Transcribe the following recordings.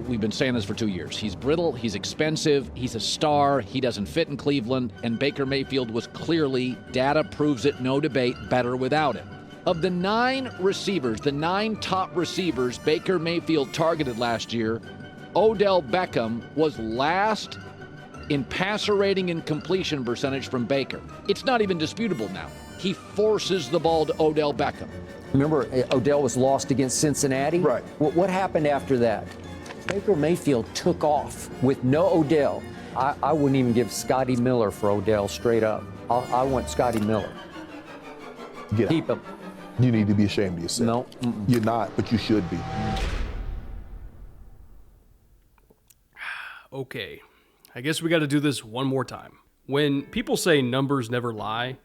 We've been saying this for 2 years. He's brittle, he's expensive, he's a star, he doesn't fit in Cleveland, and Baker Mayfield was clearly, data proves it, no debate, better without him. Of the 9 receivers, the 9 top receivers Baker Mayfield targeted last year, Odell Beckham was last in passer rating and completion percentage from Baker. It's not even disputable now. He forces the ball to Odell Beckham. Remember, Odell was lost against Cincinnati? Right. What happened after that? Baker Mayfield took off with no Odell. I wouldn't even give Scotty Miller for Odell straight up. I want Scotty Miller. Keep him. You need to be ashamed of yourself. No. You're not, but you should be. Okay, I guess we got to do this one more time. When people say numbers never lie,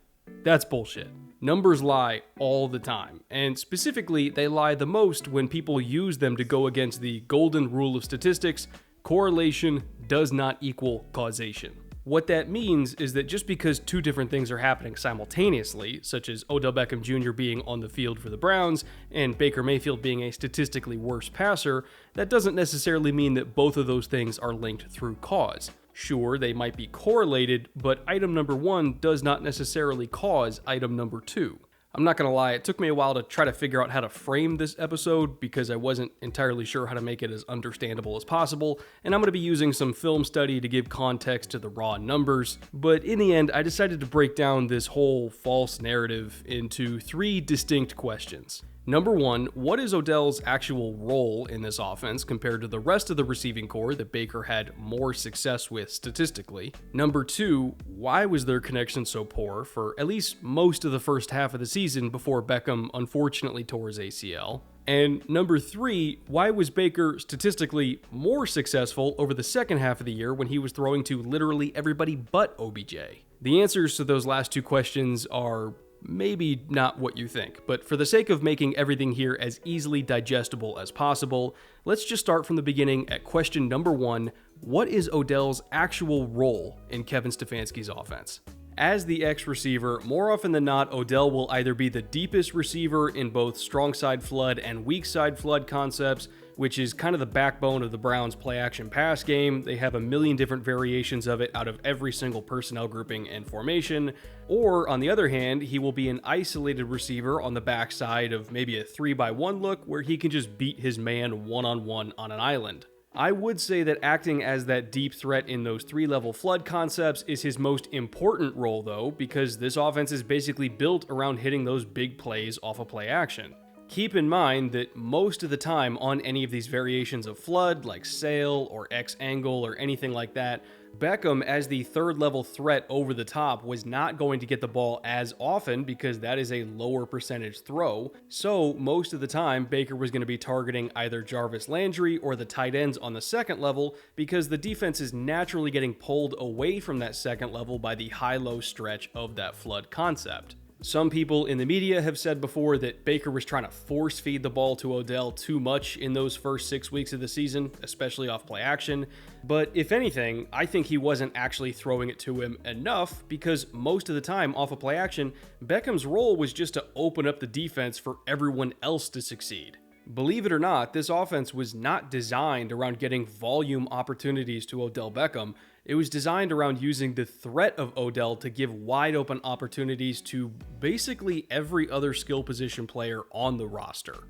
that's bullshit. Numbers lie all the time, and specifically, they lie the most when people use them to go against the golden rule of statistics: correlation does not equal causation. What that means is that just because 2 different things are happening simultaneously, such as Odell Beckham Jr. being on the field for the Browns and Baker Mayfield being a statistically worse passer, that doesn't necessarily mean that both of those things are linked through cause. Sure, they might be correlated, but item number 1 does not necessarily cause item number 2. I'm not gonna lie, it took me a while to try to figure out how to frame this episode because I wasn't entirely sure how to make it as understandable as possible, and I'm gonna be using some film study to give context to the raw numbers, but in the end, I decided to break down this whole false narrative into 3 distinct questions. Number 1, what is Odell's actual role in this offense compared to the rest of the receiving core that Baker had more success with statistically? Number 2, why was their connection so poor for at least most of the first half of the season before Beckham unfortunately tore his ACL? And number 3, why was Baker statistically more successful over the second half of the year when he was throwing to literally everybody but OBJ? The answers to those last 2 questions are maybe not what you think, but for the sake of making everything here as easily digestible as possible, let's just start from the beginning at question number 1. What is Odell's actual role in Kevin Stefanski's offense? As the X receiver, more often than not, Odell will either be the deepest receiver in both strong side flood and weak side flood concepts, which is kind of the backbone of the Browns' play-action pass game. They have a million different variations of it out of every single personnel grouping and formation. Or, on the other hand, he will be an isolated receiver on the backside of maybe a 3-by-1 look where he can just beat his man one-on-one on an island. I would say that acting as that deep threat in those 3-level flood concepts is his most important role, though, because this offense is basically built around hitting those big plays off of play action. Keep in mind that most of the time on any of these variations of flood, like sail or X angle or anything like that, Beckham, as the 3rd-level threat over the top, was not going to get the ball as often because that is a lower percentage throw. So most of the time, Baker was going to be targeting either Jarvis Landry or the tight ends on the 2nd level because the defense is naturally getting pulled away from that 2nd level by the high-low stretch of that flood concept. Some people in the media have said before that Baker was trying to force feed the ball to Odell too much in those first 6 weeks of the season, especially off play action. But if anything, I think he wasn't actually throwing it to him enough because most of the time off of play action, Beckham's role was just to open up the defense for everyone else to succeed. Believe it or not, this offense was not designed around getting volume opportunities to Odell Beckham. It was designed around using the threat of Odell to give wide open opportunities to basically every other skill position player on the roster.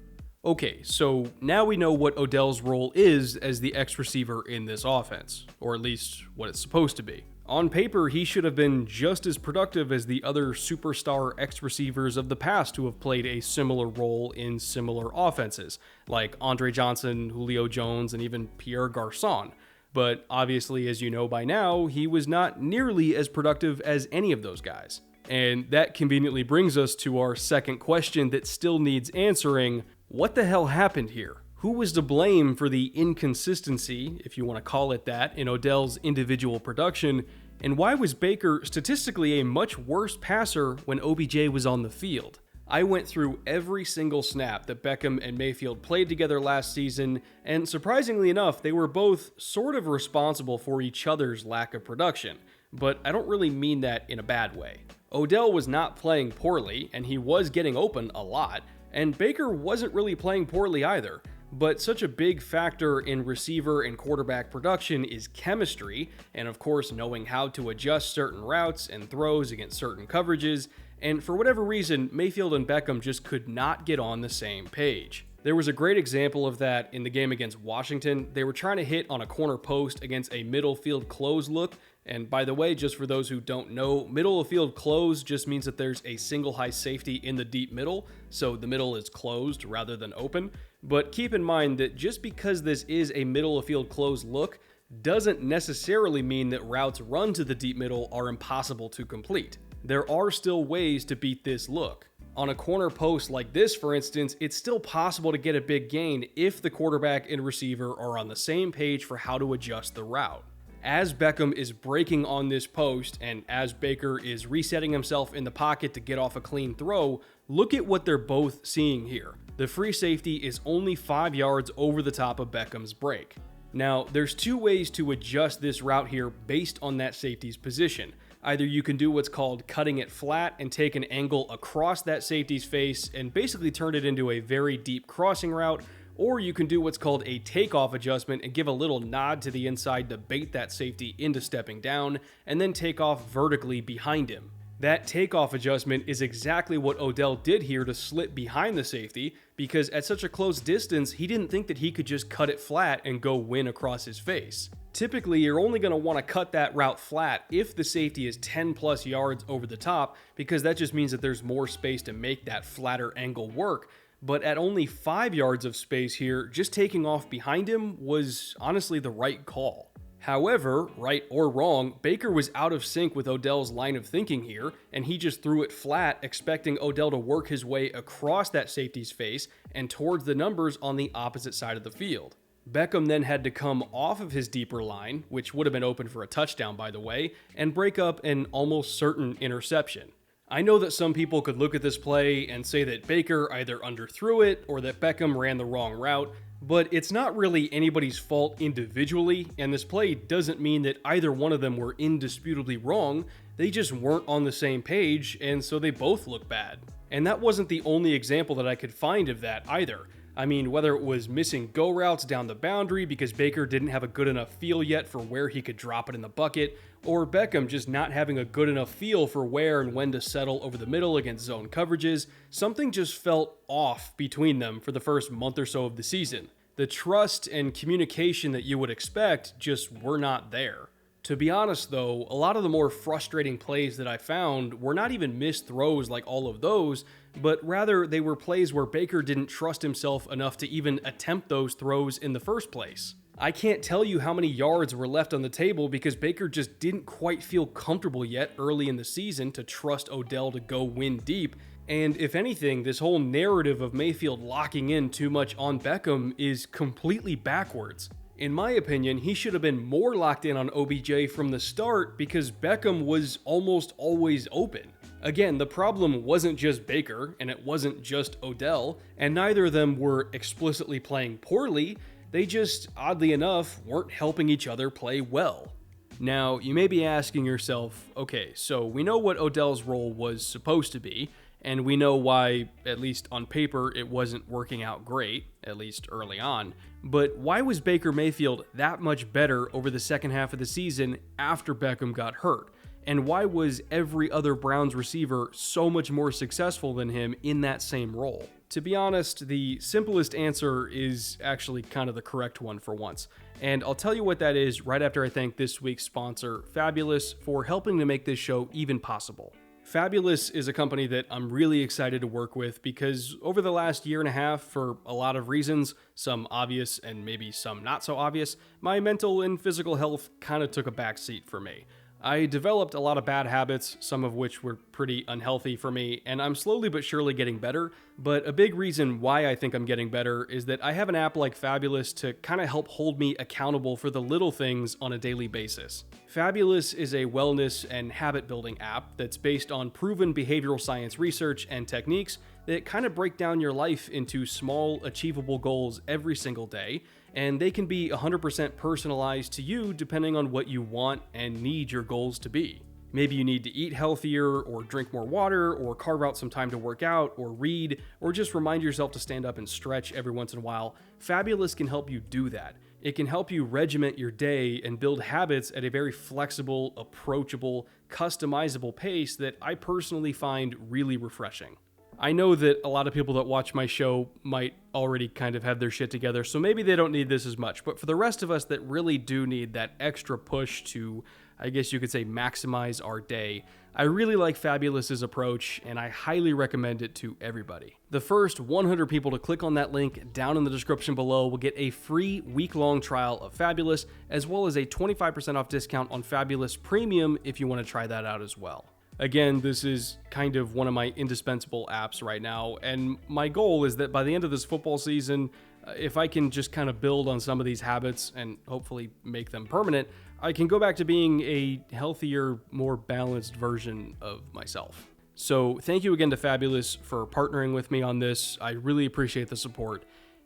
Okay, so now we know what Odell's role is as the X receiver in this offense, or at least what it's supposed to be. On paper, he should have been just as productive as the other superstar X receivers of the past who have played a similar role in similar offenses, like Andre Johnson, Julio Jones, and even Pierre Garçon. But obviously, as you know by now, he was not nearly as productive as any of those guys. And that conveniently brings us to our second question that still needs answering. What the hell happened here? Who was to blame for the inconsistency, if you want to call it that, in Odell's individual production? And why was Baker statistically a much worse passer when OBJ was on the field? I went through every single snap that Beckham and Mayfield played together last season, and surprisingly enough, they were both sort of responsible for each other's lack of production. But I don't really mean that in a bad way. Odell was not playing poorly, and he was getting open a lot, and Baker wasn't really playing poorly either. But such a big factor in receiver and quarterback production is chemistry, and of course knowing how to adjust certain routes and throws against certain coverages, and for whatever reason, Mayfield and Beckham just could not get on the same page. There was a great example of that in the game against Washington. They were trying to hit on a corner post against a middle field close look. And by the way, just for those who don't know, middle of field close just means that there's a single high safety in the deep middle, so the middle is closed rather than open. But keep in mind that just because this is a middle of field close look doesn't necessarily mean that routes run to the deep middle are impossible to complete. There are still ways to beat this look. On a corner post like this, for instance, it's still possible to get a big gain if the quarterback and receiver are on the same page for how to adjust the route. As Beckham is breaking on this post and as Baker is resetting himself in the pocket to get off a clean throw, look at what they're both seeing here. The free safety is only 5 yards over the top of Beckham's break. Now, there's two ways to adjust this route here based on that safety's position. Either you can do what's called cutting it flat and take an angle across that safety's face and basically turn it into a very deep crossing route, or you can do what's called a takeoff adjustment and give a little nod to the inside to bait that safety into stepping down, and then take off vertically behind him. That takeoff adjustment is exactly what Odell did here to slip behind the safety, because at such a close distance, he didn't think that he could just cut it flat and go win across his face. Typically, you're only going to want to cut that route flat if the safety is 10 plus yards over the top, because that just means that there's more space to make that flatter angle work. But at only 5 yards of space here, just taking off behind him was honestly the right call. However, right or wrong, Baker was out of sync with Odell's line of thinking here, and he just threw it flat, expecting Odell to work his way across that safety's face and towards the numbers on the opposite side of the field. Beckham then had to come off of his deeper line, which would have been open for a touchdown by the way, and break up an almost certain interception. I know that some people could look at this play and say that Baker either underthrew it or that Beckham ran the wrong route, but it's not really anybody's fault individually, and this play doesn't mean that either one of them were indisputably wrong. They just weren't on the same page, and so they both look bad. And that wasn't the only example that I could find of that either. I mean, whether it was missing go routes down the boundary because Baker didn't have a good enough feel yet for where he could drop it in the bucket, or Beckham just not having a good enough feel for where and when to settle over the middle against zone coverages, something just felt off between them for the first month or so of the season. The trust and communication that you would expect just were not there. To be honest though, a lot of the more frustrating plays that I found were not even missed throws like all of those, but rather they were plays where Baker didn't trust himself enough to even attempt those throws in the first place. I can't tell you how many yards were left on the table because Baker just didn't quite feel comfortable yet early in the season to trust Odell to go win deep, and if anything, this whole narrative of Mayfield locking in too much on Beckham is completely backwards. In my opinion, he should have been more locked in on OBJ from the start because Beckham was almost always open. Again, the problem wasn't just Baker, and it wasn't just Odell, and neither of them were explicitly playing poorly, they just, oddly enough, weren't helping each other play well. Now, you may be asking yourself, okay, so we know what Odell's role was supposed to be, and we know why, at least on paper, it wasn't working out great, at least early on. But why was Baker Mayfield that much better over the second half of the season after Beckham got hurt? And why was every other Browns receiver so much more successful than him in that same role? To be honest, the simplest answer is actually kind of the correct one for once. And I'll tell you what that is right after I thank this week's sponsor, Fabulous, for helping to make this show even possible. Fabulous is a company that I'm really excited to work with because over the last year and a half, for a lot of reasons, some obvious and maybe some not so obvious, my mental and physical health kind of took a backseat for me. I developed a lot of bad habits, some of which were pretty unhealthy for me, and I'm slowly but surely getting better, but a big reason why I think I'm getting better is that I have an app like Fabulous to kind of help hold me accountable for the little things on a daily basis. Fabulous is a wellness and habit-building app that's based on proven behavioral science research and techniques that kind of break down your life into small, achievable goals every single day, and they can be 100% personalized to you depending on what you want and need your goals to be. Maybe you need to eat healthier, or drink more water, or carve out some time to work out, or read, or just remind yourself to stand up and stretch every once in a while. Fabulous can help you do that. It can help you regiment your day and build habits at a very flexible, approachable, customizable pace that I personally find really refreshing. I know that a lot of people that watch my show might already kind of have their shit together, so maybe they don't need this as much. But for the rest of us that really do need that extra push to, I guess you could say, maximize our day, I really like Fabulous's approach, and I highly recommend it to everybody. The first 100 people to click on that link down in the description below will get a free week-long trial of Fabulous, as well as a 25% off discount on Fabulous Premium if you want to try that out as well. Again, this is kind of one of my indispensable apps right now, and my goal is that by the end of this football season, if I can just kind of build on some of these habits and hopefully make them permanent, I can go back to being a healthier, more balanced version of myself. So thank you again to Fabulous for partnering with me on this. I really appreciate the support.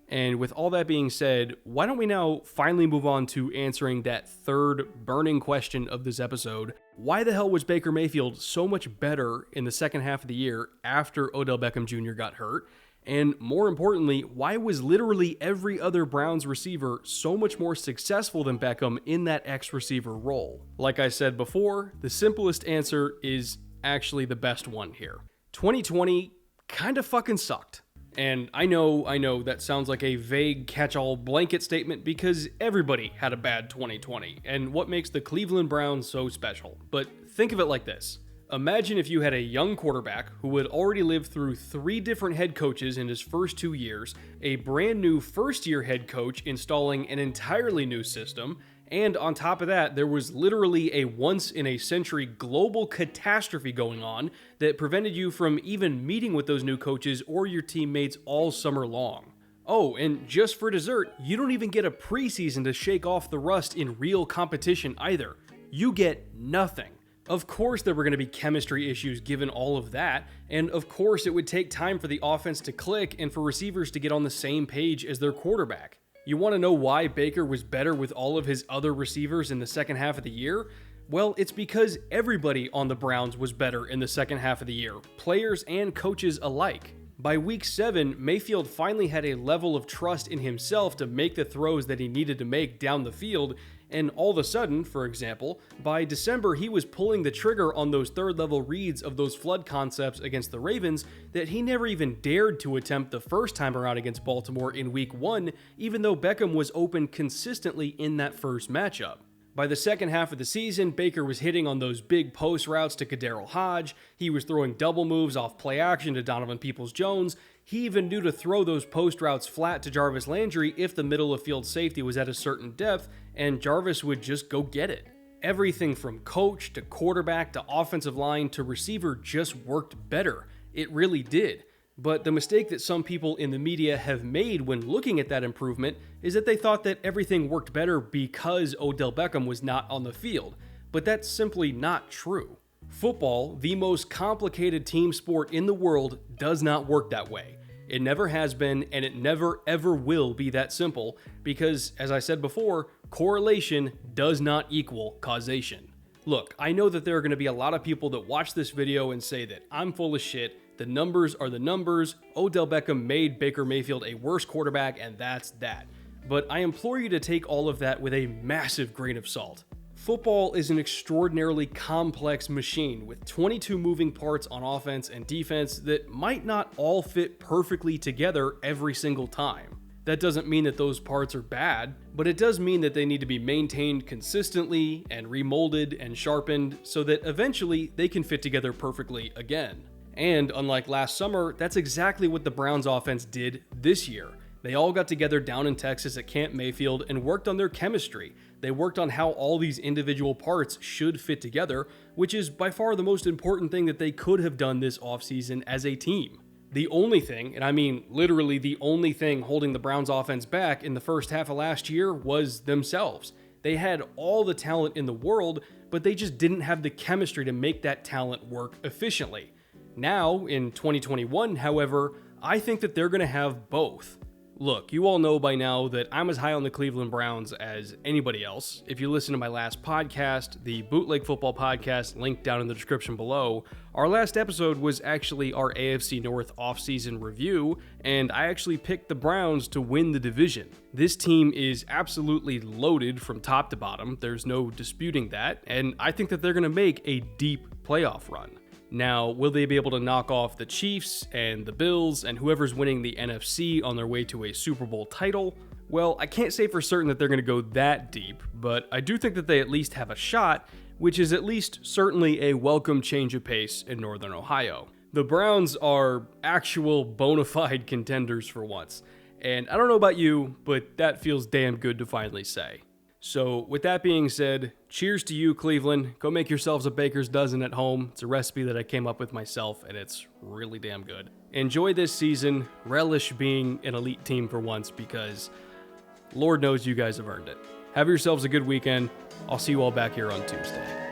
And with all that being said, why don't we now finally move on to answering that third burning question of this episode? Why the hell was Baker Mayfield so much better in the second half of the year after Odell Beckham Jr. got hurt? And more importantly, why was literally every other Browns receiver so much more successful than Beckham in that X receiver role? Like I said before, the simplest answer is actually the best one here. 2020 kind of fucking sucked. And I know that sounds like a vague catch-all blanket statement because everybody had a bad 2020 and what makes the Cleveland Browns so special. But think of it like this. Imagine if you had a young quarterback who had already lived through 3 different head coaches in his first 2 years, a brand new first-year head coach installing an entirely new system, and on top of that, there was literally a once-in-a-century global catastrophe going on that prevented you from even meeting with those new coaches or your teammates all summer long. Oh, and just for dessert, you don't even get a preseason to shake off the rust in real competition either. You get nothing. Of course there were going to be chemistry issues given all of that, and of course it would take time for the offense to click and for receivers to get on the same page as their quarterback. You want to know why Baker was better with all of his other receivers in the second half of the year? Well, it's because everybody on the Browns was better in the second half of the year, players and coaches alike. By week 7, Mayfield finally had a level of trust in himself to make the throws that he needed to make down the field, and all of a sudden, for example, by December he was pulling the trigger on those third-level reads of those flood concepts against the Ravens that he never even dared to attempt the first time around against Baltimore in week 1, even though Beckham was open consistently in that first matchup. By the second half of the season, Baker was hitting on those big post routes to Kaderil Hodge, he was throwing double moves off play action to Donovan Peoples-Jones, he even knew to throw those post routes flat to Jarvis Landry if the middle of field safety was at a certain depth, and Jarvis would just go get it. Everything from coach to quarterback to offensive line to receiver just worked better. It really did. But the mistake that some people in the media have made when looking at that improvement is that they thought that everything worked better because Odell Beckham was not on the field. But that's simply not true. Football, the most complicated team sport in the world, does not work that way. It never has been, and it never ever will be that simple because, as I said before, correlation does not equal causation. Look, I know that there are going to be a lot of people that watch this video and say that I'm full of shit, the numbers are the numbers, Odell Beckham made Baker Mayfield a worse quarterback, and that's that. But I implore you to take all of that with a massive grain of salt. Football is an extraordinarily complex machine with 22 moving parts on offense and defense that might not all fit perfectly together every single time. That doesn't mean that those parts are bad, but it does mean that they need to be maintained consistently and remolded and sharpened so that eventually they can fit together perfectly again. And unlike last summer, that's exactly what the Browns offense did this year. They all got together down in Texas at Camp Mayfield and worked on their chemistry. They worked on how all these individual parts should fit together, which is by far the most important thing that they could have done this offseason as a team. The only thing, and I mean literally the only thing holding the Browns offense back in the first half of last year was themselves. They had all the talent in the world, but they just didn't have the chemistry to make that talent work efficiently. Now, in 2021, however, I think that they're going to have both. Look, you all know by now that I'm as high on the Cleveland Browns as anybody else. If you listen to my last podcast, the Bootleg Football Podcast, linked down in the description below, our last episode was actually our AFC North offseason review, and I actually picked the Browns to win the division. This team is absolutely loaded from top to bottom, there's no disputing that, and I think that they're going to make a deep playoff run. Now, will they be able to knock off the Chiefs and the Bills and whoever's winning the NFC on their way to a Super Bowl title? Well, I can't say for certain that they're going to go that deep, but I do think that they at least have a shot, which is at least certainly a welcome change of pace in Northern Ohio. The Browns are actual bona fide contenders for once, and I don't know about you, but that feels damn good to finally say. So with that being said, cheers to you, Cleveland. Go make yourselves a baker's dozen at home. It's a recipe that I came up with myself, and it's really damn good. Enjoy this season. Relish being an elite team for once, because Lord knows you guys have earned it. Have yourselves a good weekend. I'll see you all back here on Tuesday.